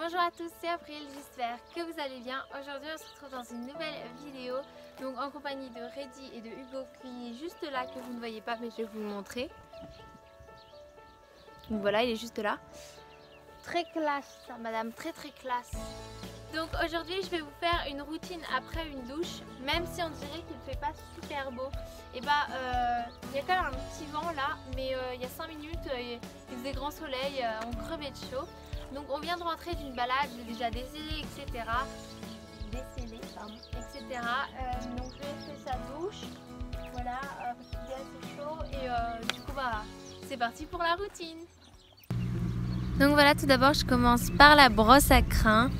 Bonjour à tous, c'est April, j'espère que vous allez bien. Aujourd'hui on se retrouve dans une nouvelle vidéo, donc en compagnie de Reddy et de Hugo qui est juste là, que vous ne voyez pas mais je vais vous le montrer. Donc voilà, il est juste là. Très classe ça madame, très classe. Donc aujourd'hui je vais vous faire une routine après une douche, même si on dirait qu'il ne fait pas super beau. Et bah il y a quand même un petit vent là, mais il y a 5 minutes il faisait grand soleil, on crevait de chaud. Donc on vient de rentrer d'une balade, j'ai déjà décellé, etc. Donc je vais faire sa douche, voilà, parce qu'il est assez chaud et du coup bah c'est parti pour la routine. Donc voilà, tout d'abord je commence par la brosse à crins.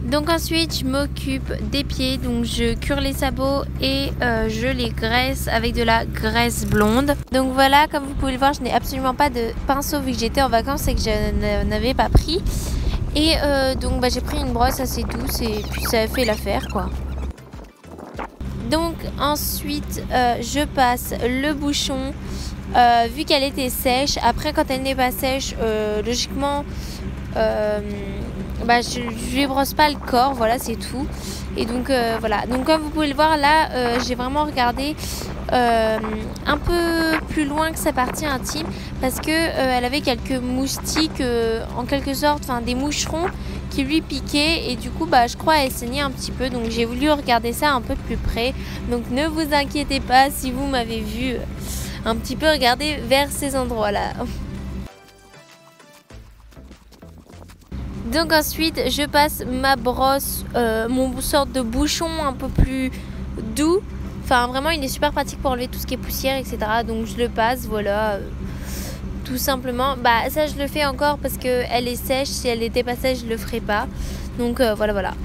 Donc ensuite je m'occupe des pieds, donc je cure les sabots et je les graisse avec de la graisse blonde. Donc voilà, comme vous pouvez le voir, je n'ai absolument pas de pinceau vu que j'étais en vacances et que je n'avais pas pris. Et donc bah, j'ai pris une brosse assez douce et puis ça a fait l'affaire quoi. Donc ensuite je passe le bouchon vu qu'elle était sèche. Après quand elle n'est pas sèche, logiquement bah, je lui brosse pas le corps, voilà c'est tout. Et donc voilà, donc comme vous pouvez le voir là j'ai vraiment regardé un peu plus loin que sa partie intime parce que elle avait quelques moustiques en quelque sorte, enfin des moucherons qui lui piquaient et du coup bah je crois elle saignait un petit peu, donc j'ai voulu regarder ça un peu plus près. Donc ne vous inquiétez pas si vous m'avez vu un petit peu regarder vers ces endroits là. Donc ensuite je passe ma brosse, mon sorte de bouchon un peu plus doux. Enfin vraiment il est super pratique pour enlever tout ce qui est poussière etc. Donc je le passe, voilà, tout simplement. Bah ça je le fais encore parce qu'elle est sèche, si elle n'était pas sèche je le ferais pas. Donc voilà.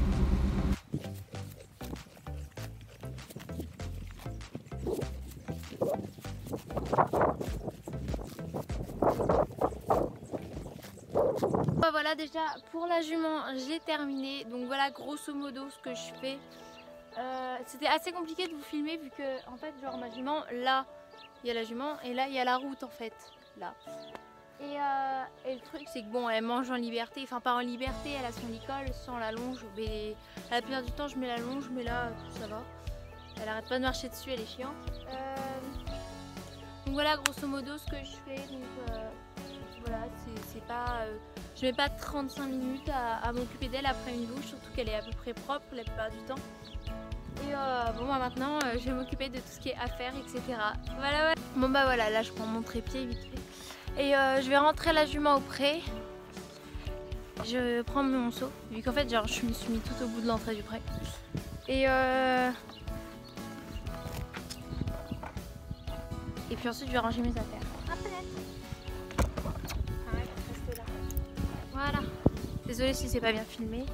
Voilà, déjà pour la jument j'ai terminé, donc voilà grosso modo ce que je fais. C'était assez compliqué de vous filmer vu que en fait genre ma jument, là il y a la jument et là il y a la route en fait, là. Et le truc c'est que bon elle mange en liberté, enfin pas en liberté, elle a son licol sans la longe, mais la plupart du temps je mets la longe, mais là ça va, elle arrête pas de marcher dessus, elle est chiante. Donc voilà grosso modo ce que je fais, donc voilà c'est pas... je mets pas 35 minutes à m'occuper d'elle après une douche, surtout qu'elle est à peu près propre la plupart du temps. Et bon bah maintenant je vais m'occuper de tout ce qui est affaires etc. Voilà. Bon bah voilà, là je prends mon trépied vite fait. Et je vais rentrer la jument au pré. Je prends mon seau, vu qu'en fait genre je me suis mis tout au bout de l'entrée du pré. Et puis ensuite je vais ranger mes affaires. Voilà. Désolée si c'est pas bien filmé.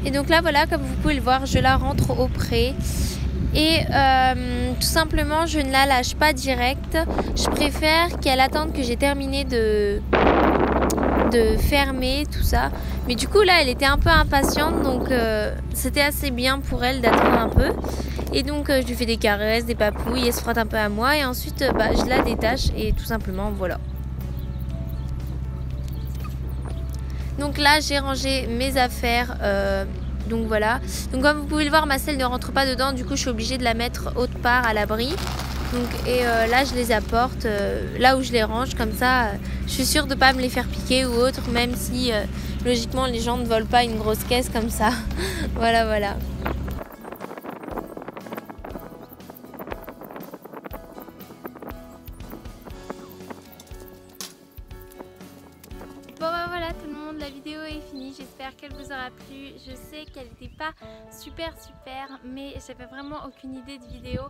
Et donc là voilà, comme vous pouvez le voir, je la rentre au pré. Et tout simplement je ne la lâche pas direct. Je préfère qu'elle attende que j'ai terminé de fermer tout ça. Mais du coup là elle était un peu impatiente, donc c'était assez bien pour elle d'attendre un peu. Et donc je lui fais des caresses, des papouilles, elle se frotte un peu à moi et ensuite bah, je la détache et tout simplement voilà. Donc là j'ai rangé mes affaires, donc voilà. Donc comme vous pouvez le voir, ma selle ne rentre pas dedans, du coup je suis obligée de la mettre autre part à l'abri. Donc là je les apporte là où je les range, comme ça je suis sûre de ne pas me les faire piquer ou autre, même si logiquement les gens ne volent pas une grosse caisse comme ça. Voilà. Bon bah voilà tout le monde, la vidéo est finie, j'espère qu'elle vous aura plu. Je sais qu'elle n'était pas super mais j'avais vraiment aucune idée de vidéo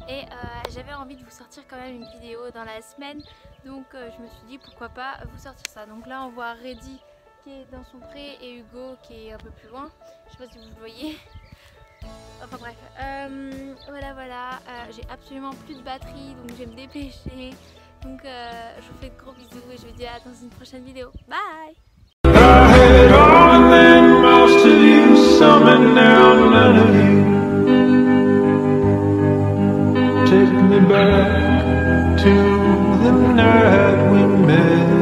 et j'avais envie de vous sortir quand même une vidéo dans la semaine, donc je me suis dit pourquoi pas vous sortir ça. Donc là on voit Reddy qui est dans son pré et Hugo qui est un peu plus loin, je sais pas si vous le voyez. Enfin bref, voilà, j'ai absolument plus de batterie donc je vais me dépêcher. Donc je vous fais de gros bisous et je vous dis à dans une prochaine vidéo. Bye! Take me back to the night we met.